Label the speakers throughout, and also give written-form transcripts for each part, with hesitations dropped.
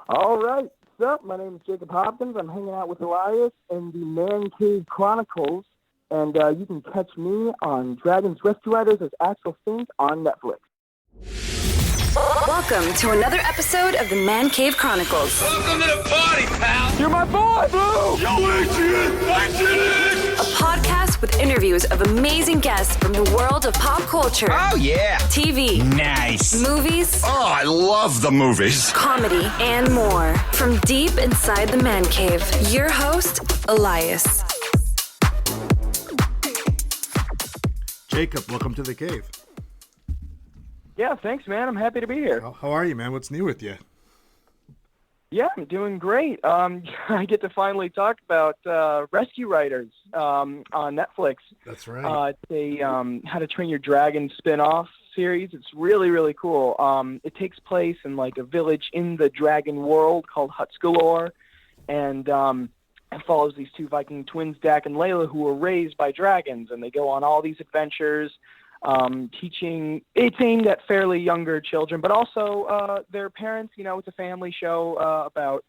Speaker 1: All right. What's up? My name is Jacob Hopkins. I'm hanging out with Elias in the Man Cave Chronicles, and you can catch me on Dragon's Rescue Riders as Axel Finke on Netflix.
Speaker 2: Welcome to another episode of the Man Cave Chronicles.
Speaker 3: Welcome to the party, pal!
Speaker 1: You're my boy, Blue!
Speaker 3: Yo, Adrian!
Speaker 2: A podcast with interviews of amazing guests from the world of pop culture.
Speaker 3: Oh, yeah!
Speaker 2: TV.
Speaker 3: Nice!
Speaker 2: Movies.
Speaker 3: Oh, I love the movies!
Speaker 2: Comedy and more. From deep inside the Man Cave, your host, Elias.
Speaker 4: Jacob, welcome to the cave.
Speaker 1: Yeah, thanks, man. I'm happy to be here.
Speaker 4: How are you, man? What's new with you?
Speaker 1: Yeah, I'm doing great. I get to finally talk about Rescue Riders on Netflix.
Speaker 4: That's right.
Speaker 1: It's a How to Train Your Dragon spin-off series. It's really, really cool. It takes place in like a village in the dragon world called Huts Galore, and it follows these two Viking twins, Dak and Layla, who were raised by dragons, and they go on all these adventures. Teaching, it's aimed at fairly younger children, but also their parents. You know, it's a family show about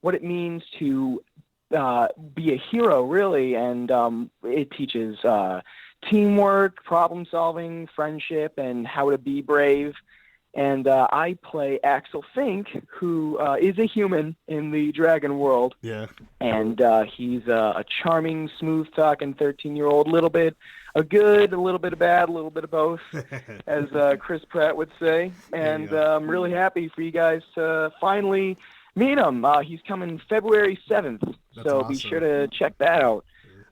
Speaker 1: what it means to be a hero, really, and it teaches teamwork, problem solving, friendship, and how to be brave. And I play Axel Finke, who is a human in the dragon world.
Speaker 4: Yeah.
Speaker 1: And he's a charming, smooth-talking 13-year-old, a good, a little bit of bad, a little bit of both, as Chris Pratt would say. And I'm really happy for you guys to finally meet him. He's coming February 7th, so
Speaker 4: awesome.
Speaker 1: Be sure to check that out.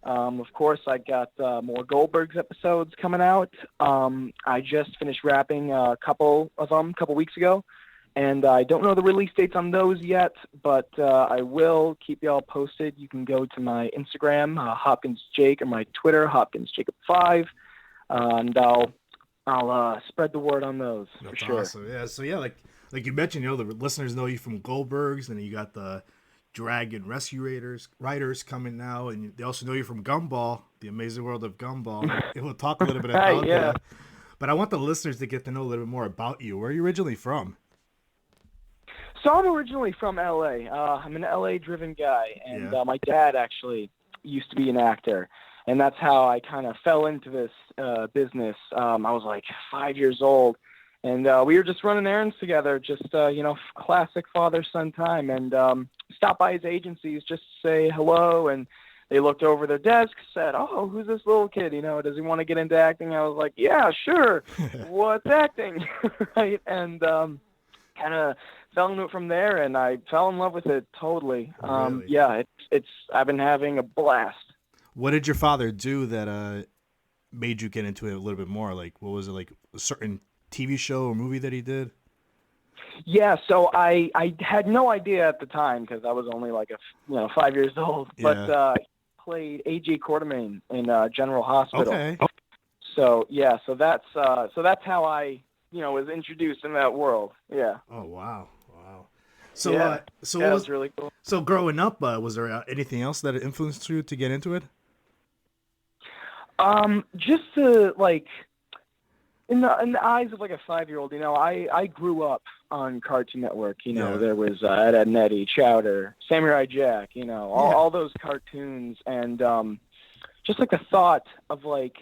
Speaker 1: Of course, I got more Goldbergs episodes coming out. I just finished wrapping a couple of them a couple weeks ago, and I don't know the release dates on those yet, but I will keep y'all posted. You can go to my Instagram, Hopkins Jake, or my Twitter, Hopkins Jacob5, and I'll spread the word on those.
Speaker 4: That's
Speaker 1: for sure.
Speaker 4: Awesome. Yeah. So yeah, like you mentioned, the listeners know you from Goldbergs, and you got the Dragon Rescue Riders coming now, and they also know you from Gumball, the Amazing World of Gumball. And we'll talk a little bit about that. But I want the listeners to get to know a little bit more about you. Where are you originally from?
Speaker 1: So I'm originally from L.A. I'm an L.A.-driven guy, and my dad actually used to be an actor, and that's how I kind of fell into this business. I was like 5 years old, and we were just running errands together, just, classic father-son time, and stopped by his agencies just to say hello, and they looked over their desks, said, "Oh, who's this little kid? Does he want to get into acting?" I was like, "Yeah, sure. What's acting?" Right? And kind of fell into it from there, and I fell in love with it totally.
Speaker 4: Really?
Speaker 1: Yeah, it's I've been having a blast.
Speaker 4: What did your father do that made you get into it a little bit more? Like, what was it, like a certain TV show or movie that he did?
Speaker 1: Yeah, so I had no idea at the time because I was only like 5 years old.
Speaker 4: Yeah.
Speaker 1: But he played A.J. Quartermain in General Hospital.
Speaker 4: Okay.
Speaker 1: So yeah, so that's how I was introduced in that world. Yeah.
Speaker 4: Oh wow. So
Speaker 1: yeah,
Speaker 4: so
Speaker 1: that
Speaker 4: what
Speaker 1: was really cool.
Speaker 4: So growing up, was there anything else that influenced you to get into it?
Speaker 1: Just to like. In the eyes of like a 5-year-old, I grew up on Cartoon Network. There was Ed, Edd n Eddy, Chowder, Samurai Jack. All those cartoons, and just like the thought of like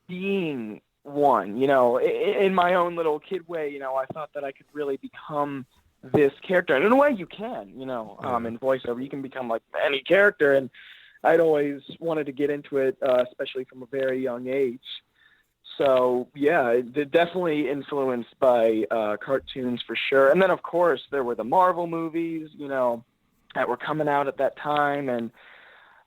Speaker 1: being one. In my own little kid way, I thought that I could really become this character, and in a way, you can. In voiceover, you can become like any character, and I'd always wanted to get into it, especially from a very young age. So, yeah, they're definitely influenced by cartoons for sure. And then, of course, there were the Marvel movies, that were coming out at that time. And,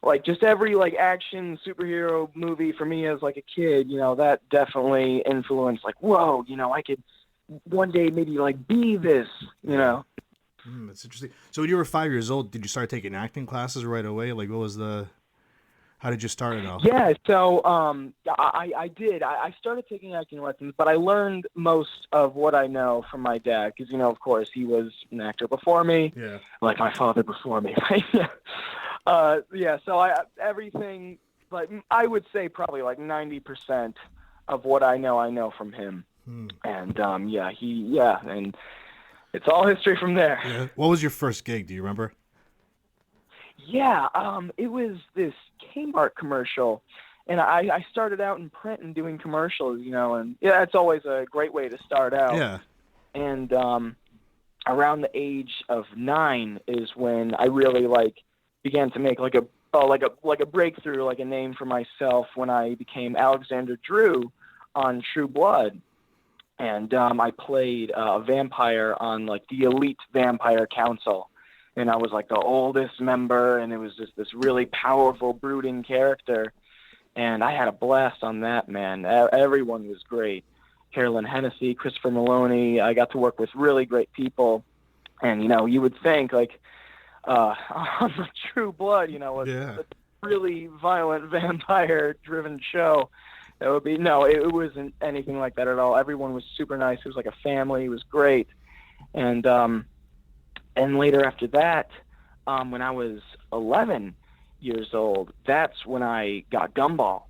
Speaker 1: like, just every, like, action superhero movie for me as, like, a kid, that definitely influenced, like, whoa, I could one day maybe, like, be this,
Speaker 4: That's interesting. So when you were 5 years old, did you start taking acting classes right away? Like, how did you start it off?
Speaker 1: Yeah, so I did. I started taking acting lessons, but I learned most of what I know from my dad because, of course, he was an actor before me, like my father before me, right? So everything, like I would say probably like 90% of what I know from him. And, and it's all history from there.
Speaker 4: Yeah. What was your first gig? Do you remember?
Speaker 1: Yeah, it was this Kmart commercial, and I started out in print and doing commercials, and yeah, it's always a great way to start out.
Speaker 4: Yeah.
Speaker 1: And around the age of 9 is when I really began to make like a breakthrough, like a name for myself when I became Alexander Drew on True Blood. And I played a vampire on like the Elite Vampire Council. And I was like the oldest member, and it was just this really powerful, brooding character. And I had a blast on that, man. Everyone was great. Carolyn Hennessy, Christopher Maloney. I got to work with really great people. And, you would think like on the True Blood, a really violent vampire-driven show, that would be, no, it wasn't anything like that at all. Everyone was super nice. It was like a family. It was great. And later after that, when I was 11 years old, that's when I got Gumball.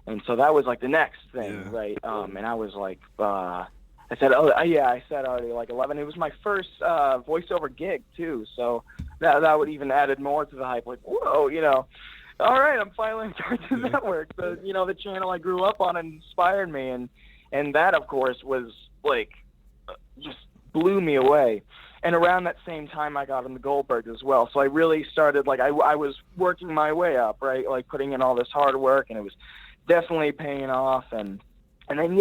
Speaker 1: And so that was like the next thing, right? And I was like, I said already like 11. It was my first voiceover gig too. So that would even added more to the hype. Like, whoa, all right, I'm finally on Cartoon Network. The channel I grew up on and inspired me. And that, of course, was like, just blew me away. And around that same time, I got in the Goldbergs as well. So I really started, like, I was working my way up, right? Like, putting in all this hard work, and it was definitely paying off. And then,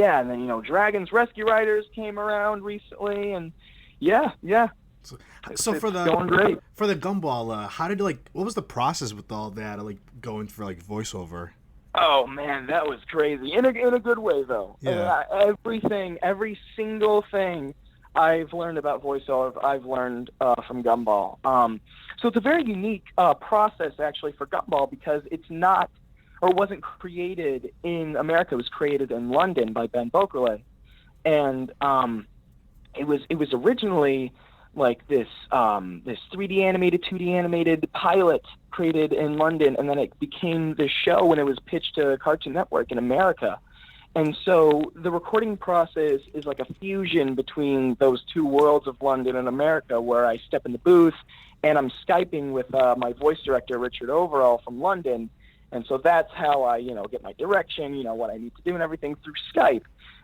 Speaker 1: Dragon's Rescue Riders came around recently, and yeah.
Speaker 4: So for the
Speaker 1: going great.
Speaker 4: For the Gumball, how did what was the process with all that, going for voiceover?
Speaker 1: Oh man, that was crazy in a good way though.
Speaker 4: Yeah.
Speaker 1: Every single thing I've learned about voiceover, I've learned from Gumball. So it's a very unique process actually for Gumball, because it's not, or wasn't created in America. It was created in London by Ben Bokerle, and it was originally like this 3D animated, 2D animated pilot created in London, and then it became this show when it was pitched to Cartoon Network in America. And so the recording process is like a fusion between those two worlds of London and America, where I step in the booth and I'm Skyping with my voice director, Richard Overall, from London. And so that's how I, get my direction, what I need to do and everything through Skype.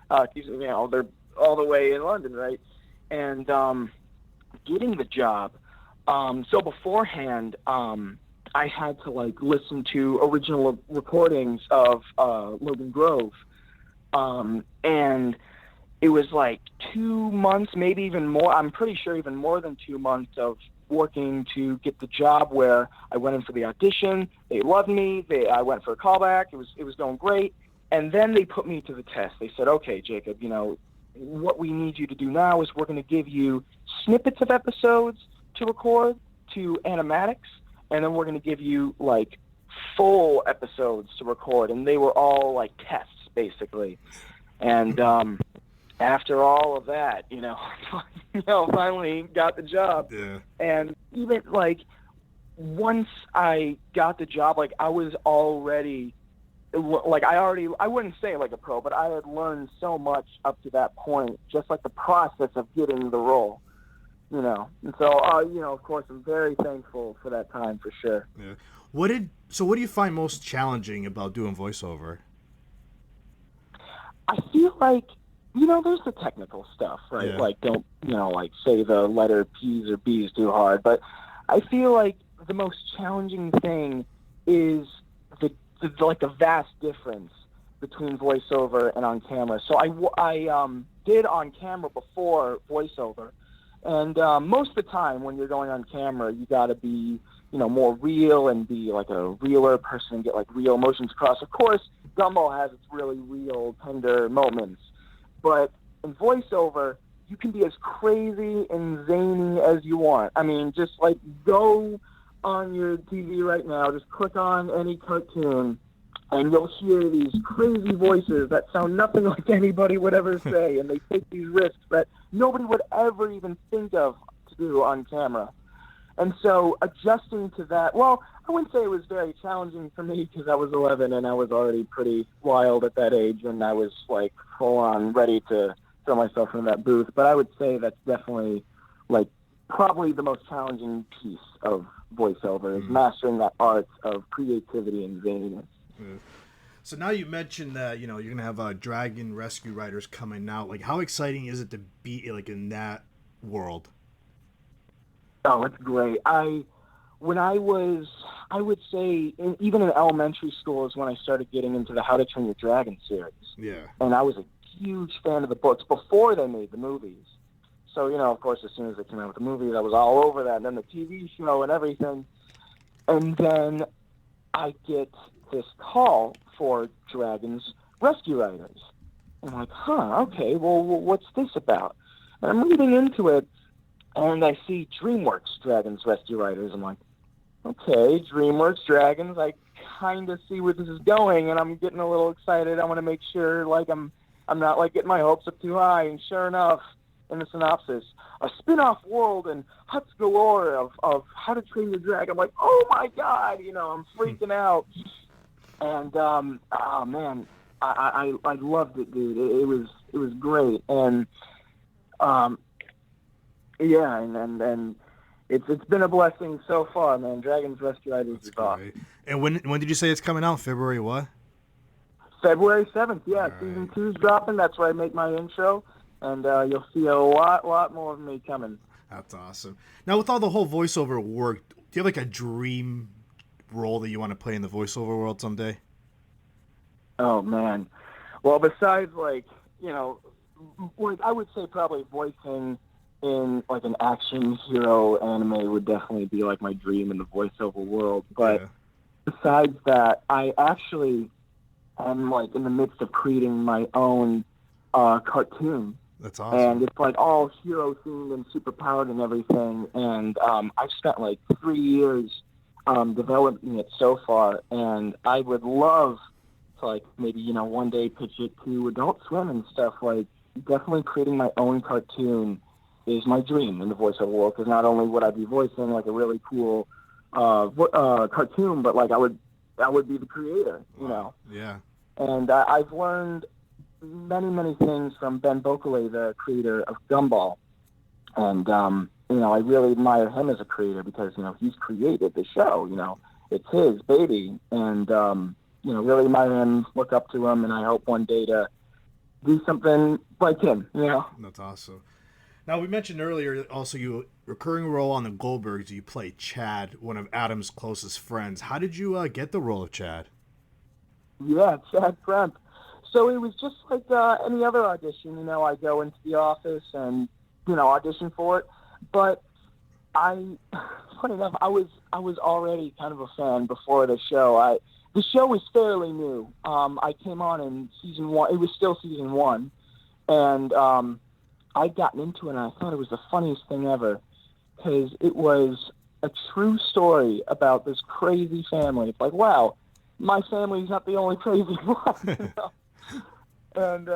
Speaker 1: They're all the way in London, right? And getting the job, so beforehand, I had to listen to original recordings of Logan Grove. And it was 2 months, maybe even more. I'm pretty sure even more than 2 months of working to get the job, where I went in for the audition. They loved me. I went for a callback. It was going great. And then they put me to the test. They said, okay, Jacob, what we need you to do now is we're going to give you snippets of episodes to record to animatics, and then we're going to give you full episodes to record. And they were all tests, basically. And after all of that, finally got the job.
Speaker 4: Yeah.
Speaker 1: And even once I got the job, I was already I wouldn't say a pro, but I had learned so much up to that point, just the process of getting the role, And so, of course, I'm very thankful for that time, for sure.
Speaker 4: Yeah. What do you find most challenging about doing voiceover?
Speaker 1: I feel there's the technical stuff, right?
Speaker 4: Yeah.
Speaker 1: Don't, say the letter P's or B's too hard. But I feel the most challenging thing is the vast difference between voiceover and on camera. So I did on camera before voiceover. And most of the time when you're going on camera, you got to be, more real and be a realer person and get real emotions across. Of course, Gumball has its really real, tender moments. But in voiceover, you can be as crazy and zany as you want. I mean, just go on your TV right now, just click on any cartoon, and you'll hear these crazy voices that sound nothing like anybody would ever say, and they take these risks that nobody would ever even think of to do on camera. And so adjusting to that, well, I wouldn't say it was very challenging for me, because I was 11 and I was already pretty wild at that age, and I was full on ready to throw myself in that booth. But I would say that's definitely like probably the most challenging piece of voiceover is mastering that art of creativity and zaniness.
Speaker 4: So now you mentioned that, you're going to have Dragon Rescue Riders coming out. Like, how exciting is it to be, like, in that world?
Speaker 1: Oh, it's great. When I would say, even in elementary school is when I started getting into the How to Train Your Dragon series.
Speaker 4: Yeah.
Speaker 1: And I was a huge fan of the books before they made the movies. So, of course, as soon as they came out with the movies, I was all over that. And then the TV show and everything. And then I get this call for Dragon's Rescue Riders. And I'm like, okay, well, what's this about? And I'm reading into it, and I see DreamWorks Dragon's Rescue Riders. I'm like, okay, DreamWorks Dragons, I kind of see where this is going, and I'm getting a little excited. I want to make sure, like, I'm not, like, getting my hopes up too high. And sure enough, in the synopsis, a spin-off world and huts galore of How to Train Your Dragon. I'm like, oh my God, I'm freaking out. And oh man, I loved it, dude. It was great. And yeah, and it's been a blessing so far, man. Dragon's Rescue Riders is awesome.
Speaker 4: And when did you say it's coming out? February what?
Speaker 1: February 7th. Yeah,
Speaker 4: All
Speaker 1: season
Speaker 4: right.
Speaker 1: 2's dropping. That's where I make my intro. And you'll see a lot more of me coming.
Speaker 4: That's awesome. Now, with all the whole voiceover work, do you have like a dream role that you want to play in the voiceover world someday?
Speaker 1: Oh man, well, besides like I would say probably voicing in like an action hero anime would definitely be like my dream in the voiceover world. But besides that, I actually am like in the midst of creating my own cartoon.
Speaker 4: That's awesome.
Speaker 1: And it's like all hero themed and super powered and everything. And I've spent like 3 years developing it so far. And I would love to like maybe, one day pitch it to Adult Swim and stuff. Like definitely creating my own cartoon is my dream in the voiceover world. Because not only would I be voicing like a really cool cartoon, but like I would be the creator,
Speaker 4: Yeah.
Speaker 1: And I've learned many things from Ben Bocale, the creator of Gumball. And, I really admire him as a creator because, he's created the show, it's his baby. And, really admire him, look up to him, and I hope one day to do something like him,
Speaker 4: That's awesome. Now, we mentioned earlier also your recurring role on the Goldbergs, you play Chad, one of Adam's closest friends. How did you get the role of Chad?
Speaker 1: Yeah, Chad Kremp. So it was just like any other audition. I go into the office and, audition for it. But funny enough, I was already kind of a fan before the show. The show was fairly new. I came on in season 1. It was still season 1. And I'd gotten into it, and I thought it was the funniest thing ever because it was a true story about this crazy family. It's like, wow, my family's not the only crazy one. And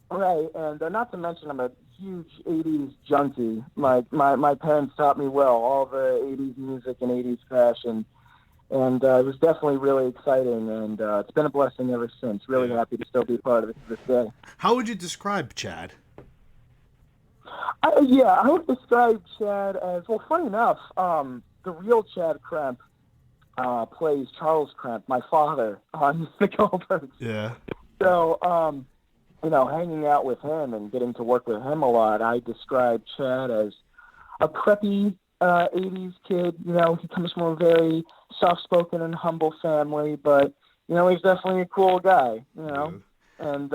Speaker 1: right, and not to mention I'm a huge 80s junkie. Like my parents taught me well all the 80s music and 80s fashion, and it was definitely really exciting, and it's been a blessing ever since. Really happy to still be a part of it to this day.
Speaker 4: How would you describe Chad?
Speaker 1: I would describe Chad as, well, funny enough, the real Chad Kremp plays Charles Kremp, my father, on the Goldbergs.
Speaker 4: Yeah.
Speaker 1: So, hanging out with him and getting to work with him a lot, I describe Chad as a preppy 80s kid. He comes from a very soft-spoken and humble family, but, he's definitely a cool guy, And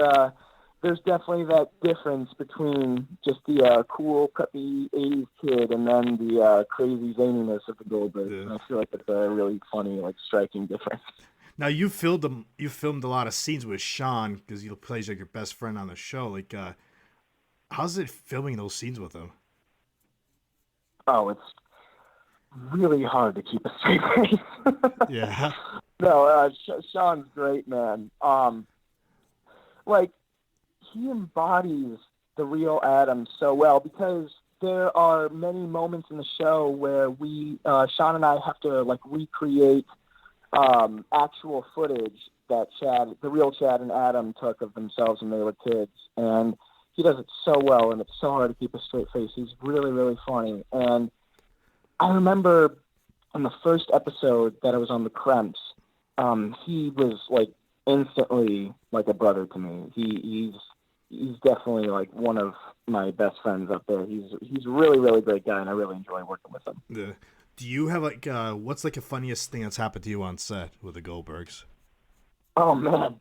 Speaker 1: there's definitely that difference between just the cool, preppy 80s kid and then the crazy zaniness of the Goldbergs.
Speaker 4: Yeah.
Speaker 1: And I feel like it's a really funny, striking difference.
Speaker 4: Now you filmed a lot of scenes with Sean because he plays like your best friend on the show. Like, how's it filming those scenes with him?
Speaker 1: Oh, it's really hard to keep a straight face.
Speaker 4: Yeah.
Speaker 1: No, Sean's great, man. He embodies the real Adam so well because there are many moments in the show where Sean and I have to recreate actual footage that the real Chad and Adam took of themselves when they were kids. And he does it so well, and it's so hard to keep a straight face. He's really, really funny. And I remember in the first episode that I was on the Kremps, he was like instantly like a brother to me. He's definitely like one of my best friends up there. He's a really, really great guy, and I really enjoy working with him.
Speaker 4: Yeah. Do you have like what's like the funniest thing that's happened to you on set with the Goldbergs?
Speaker 1: Oh man,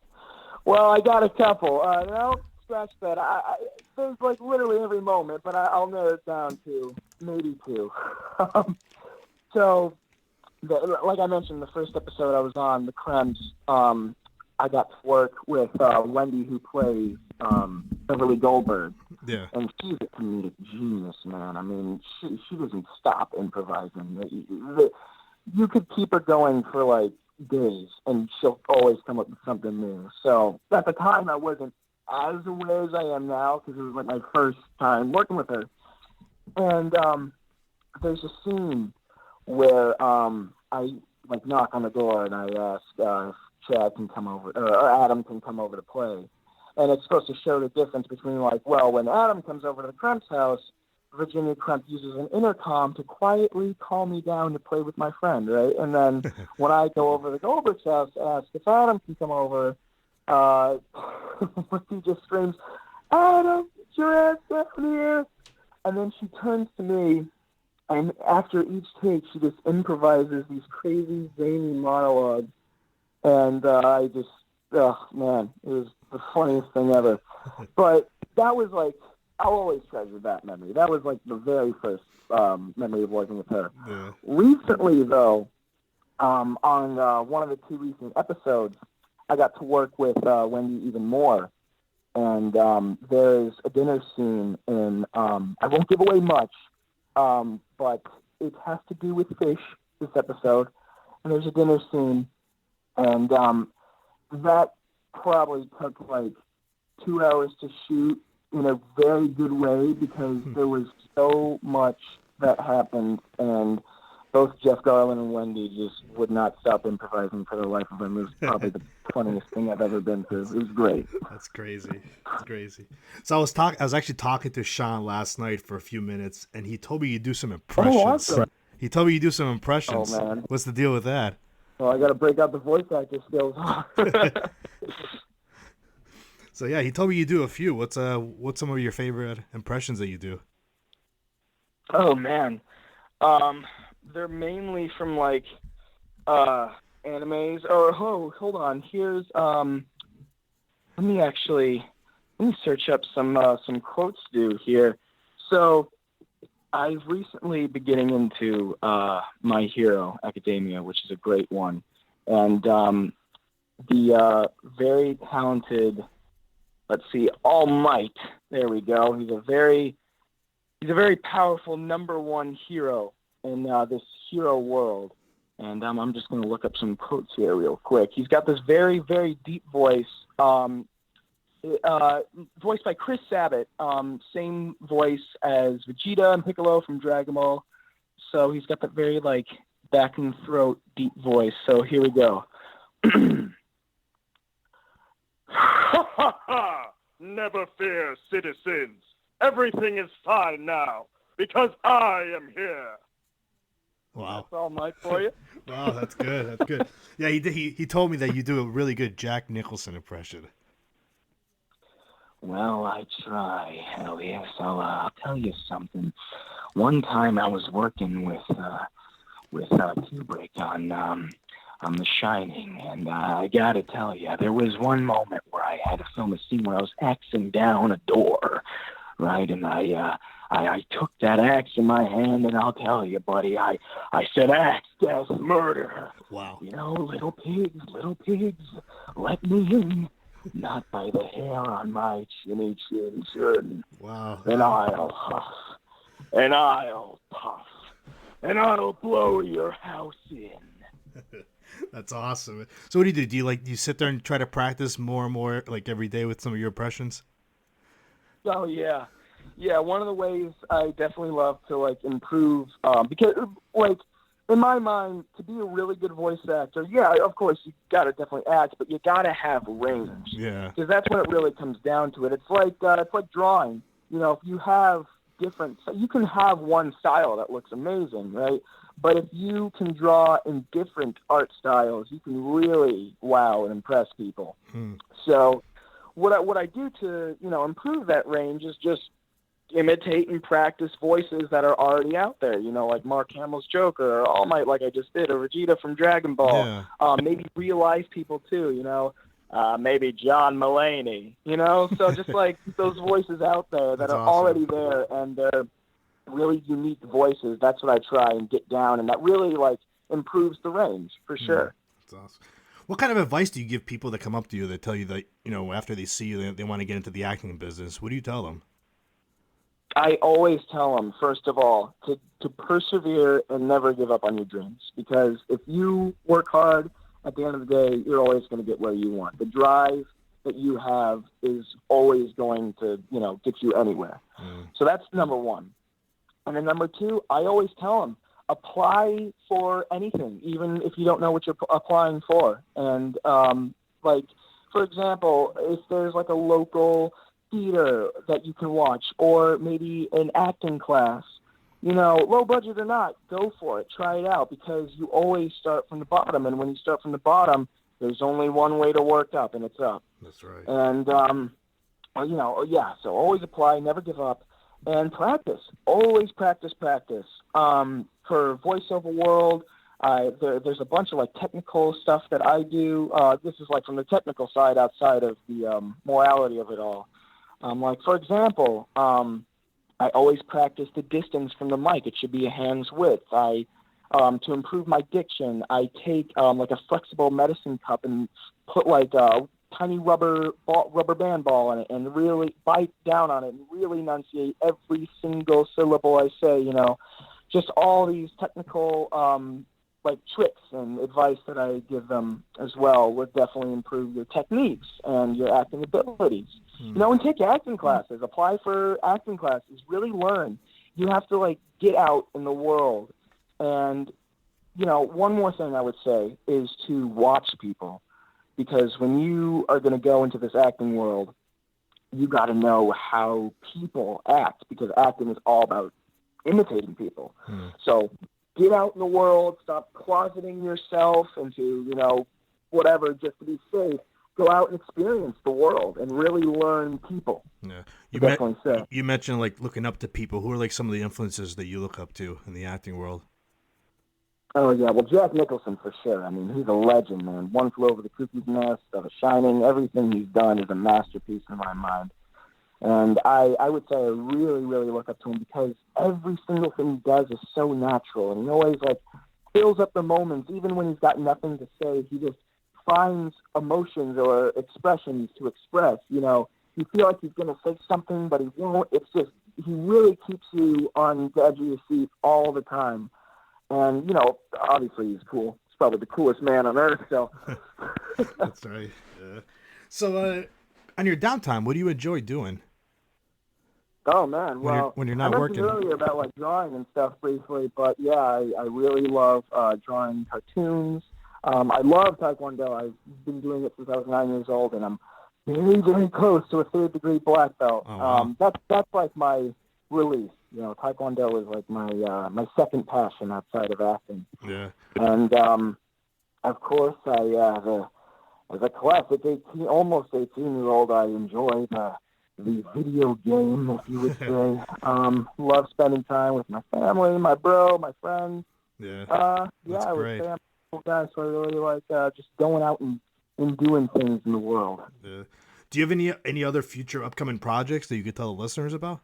Speaker 1: well I got a couple. No, scratch that. There's like literally every moment, but I'll narrow it down to maybe two. So, like I mentioned, the first episode I was on, the Kremps, I got to work with Wendy, who plays Beverly Goldberg.
Speaker 4: Yeah.
Speaker 1: And she's a comedic genius, man. I mean, she doesn't stop improvising. You could keep her going for, like, days, and she'll always come up with something new. So, at the time, I wasn't as aware as I am now, because it was, like, my first time working with her. And there's a scene where I like knock on the door and I ask if Chad can come over or Adam can come over to play, and it's supposed to show the difference between like, well, when Adam comes over to the Kremp's house, Virginia Kremp uses an intercom to quietly call me down to play with my friend, right? And then when I go over to the Goldbergs' house to ask if Adam can come over, he just screams, "Adam, get your ass down here!" And then she turns to me. And after each take, she just improvises these crazy, zany monologues. And I just, oh, man, it was the funniest thing ever. But that was like, I'll always treasure that memory. That was like the very first memory of working with her.
Speaker 4: Yeah.
Speaker 1: Recently, though, on one of the two recent episodes, I got to work with Wendy even more. And there's a dinner scene in, I won't give away much, but it has to do with fish, this episode. And there's a dinner scene, and that probably took like 2 hours to shoot in a very good way, because there was so much that happened, and both Jeff Garland and Wendy just would not stop improvising for the life of them. It was probably the funniest thing I've ever been through. It was great.
Speaker 4: That's crazy. That's crazy. So I was actually talking to Sean last night for a few minutes, and he told me you do some impressions.
Speaker 1: Oh, awesome.
Speaker 4: He told me you do some impressions.
Speaker 1: Oh, man.
Speaker 4: What's the deal with that?
Speaker 1: Well, I got to break out the voice actor skills.
Speaker 4: So yeah, he told me you do a few. What's some of your favorite impressions that you do?
Speaker 1: Oh man, they're mainly from like animes. Hold on. Here's let me search up some quotes to do here. So I've recently been getting into My Hero Academia, which is a great one, and the very talented. Let's see, All Might. There we go. He's a very powerful number one hero in this hero world. And I'm just going to look up some quotes here real quick. He's got this very, very deep voice, voiced by Chris Sabat, same voice as Vegeta and Piccolo from Dragon Ball. So he's got that very, like, back and throat deep voice. So here we go.
Speaker 5: Ha ha ha! Never fear, citizens. Everything is fine now, because I am here.
Speaker 4: Wow.
Speaker 1: That's All Might for you.
Speaker 4: Wow, that's good. That's good. Yeah, he told me that you do a really good Jack Nicholson impression.
Speaker 1: Well, I try, Elias. I'll tell you something. One time I was working with Kubrick on The Shining, and I gotta tell you, there was one moment where I had to film a scene where I was axing down a door, right? And I took that axe in my hand, and I'll tell you, buddy, I said, axe, death, murder.
Speaker 4: Wow.
Speaker 1: You know, little pigs, let me in. Not by the hair on my chinny chin.
Speaker 4: Wow.
Speaker 1: And I'll huff, and I'll puff, and I'll blow your house in.
Speaker 4: That's awesome. So what do you do? Do you sit there and try to practice more and more, like every day with some of your impressions?
Speaker 1: Oh yeah. One of the ways I definitely love to like improve, because like in my mind, to be a really good voice actor, yeah, of course, you got to definitely act, but you got to have range.
Speaker 4: Yeah.
Speaker 1: Because that's when it really comes down to it. It's like drawing. You know, if you have you can have one style that looks amazing, right? But if you can draw in different art styles, you can really wow and impress people. So what I do to, improve that range is just imitate and practice voices that are already out there, like Mark Hamill's Joker, or All Might, like I just did, or Vegeta from Dragon Ball.
Speaker 4: Yeah.
Speaker 1: Maybe real life people too, maybe John Mulaney, so just like those voices out there that
Speaker 4: That's
Speaker 1: are
Speaker 4: awesome.
Speaker 1: already there, and they're really unique voices. That's what I try and get down, and that really like improves the range for sure.
Speaker 4: That's awesome. What kind of advice do you give people that come up to you that tell you that, after they see you, they want to get into the acting business? What do you tell them?
Speaker 1: I always tell them, first of all, to persevere and never give up on your dreams. Because if you work hard, at the end of the day, you're always going to get where you want. The drive that you have is always going to, get you anywhere. So that's number one. And then number two, I always tell them, apply for anything, even if you don't know what you're applying for. And, for example, if there's like a local theater that you can watch, or maybe an acting class, low budget or not, go for it. Try it out, because you always start from the bottom. And when you start from the bottom, there's only one way to work up, and it's up.
Speaker 4: That's right.
Speaker 1: And, so always apply, never give up, and practice. Always practice. For VoiceOver World, there's a bunch of like technical stuff that I do. This is like from the technical side, outside of the morality of it all. For example, I always practice the distance from the mic. It should be a hand's width. To improve my diction, I take like a flexible medicine cup and put like a tiny rubber band ball in it, and really bite down on it and really enunciate every single syllable I say. Just all these technical tricks and advice that I give them as well would definitely improve your techniques and your acting abilities. And take acting classes. Apply for acting classes. Really learn. You have to get out in the world. And one more thing I would say is to watch people, because when you are going to go into this acting world, you got to know how people act, because acting is all about imitating people. So get out in the world, stop closeting yourself into, whatever, just to be safe. Go out and experience the world and really learn people.
Speaker 4: Yeah.
Speaker 1: You
Speaker 4: mentioned looking up to people. Who are some of the influences that you look up to in the acting world?
Speaker 1: Oh, yeah. Well, Jack Nicholson, for sure. I mean, he's a legend, man. One Flew Over the Cuckoo's Nest, The Shining, everything he's done is a masterpiece in my mind. And I would say I really, really look up to him, because every single thing he does is so natural. And he always, fills up the moments, even when he's got nothing to say. He just finds emotions or expressions to express. You feel like he's going to say something, but he won't. It's just, he really keeps you on the edge of your seat all the time. And, obviously he's cool. He's probably the coolest man on earth, so.
Speaker 4: That's right. Yeah. So, on your downtime, what do you enjoy doing?
Speaker 1: Oh, man. Well,
Speaker 4: when you're not working.
Speaker 1: I mentioned earlier about, drawing and stuff briefly, but, yeah, I really love drawing cartoons. I love Taekwondo. I've been doing it since I was 9 years old, and I'm very, very close to a third-degree black belt.
Speaker 4: Oh, wow.
Speaker 1: That's like my release. Taekwondo is like my second passion outside of acting.
Speaker 4: Yeah.
Speaker 1: And of course, as a classic almost 18-year-old, I enjoy the video game, if you would say. Love spending time with my family, my friends.
Speaker 4: Yeah.
Speaker 1: I
Speaker 4: That's
Speaker 1: would
Speaker 4: great.
Speaker 1: say I'm a cool guy, so I really like just going out and doing things in the world.
Speaker 4: Yeah. Do you have any other future upcoming projects that you could tell the listeners about?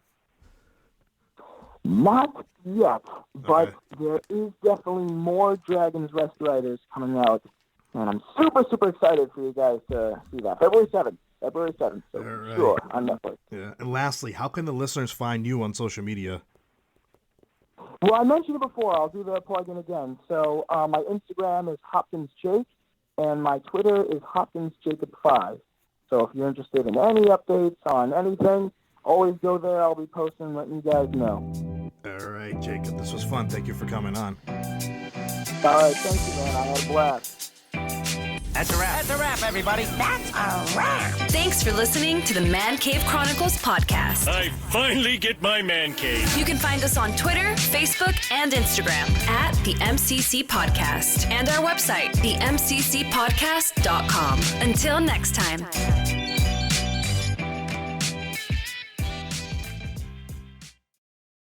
Speaker 1: Not yet, but
Speaker 4: Okay.
Speaker 1: there is definitely more Dragon's Rest Riders coming out, and I'm super, super excited for you guys to see that. February 7th, so
Speaker 4: All right.
Speaker 1: sure, on Netflix.
Speaker 4: Yeah. And lastly, how can the listeners find you on social media?
Speaker 1: Well, I mentioned it before. I'll do the plug-in again. So my Instagram is HopkinsJake, and my Twitter is HopkinsJacob5. So if you're interested in any updates on anything, always go there. I'll be posting, letting you guys know.
Speaker 4: All right, Jacob. This was fun. Thank you for coming on.
Speaker 1: All right, thank you, man. I had a blast.
Speaker 6: That's a wrap. That's a wrap, everybody. That's a wrap.
Speaker 2: Thanks for listening to the Man Cave Chronicles podcast.
Speaker 3: I finally get my man cave.
Speaker 2: You can find us on Twitter, Facebook, and Instagram at the MCC Podcast and our website, themccpodcast.com. Until next time.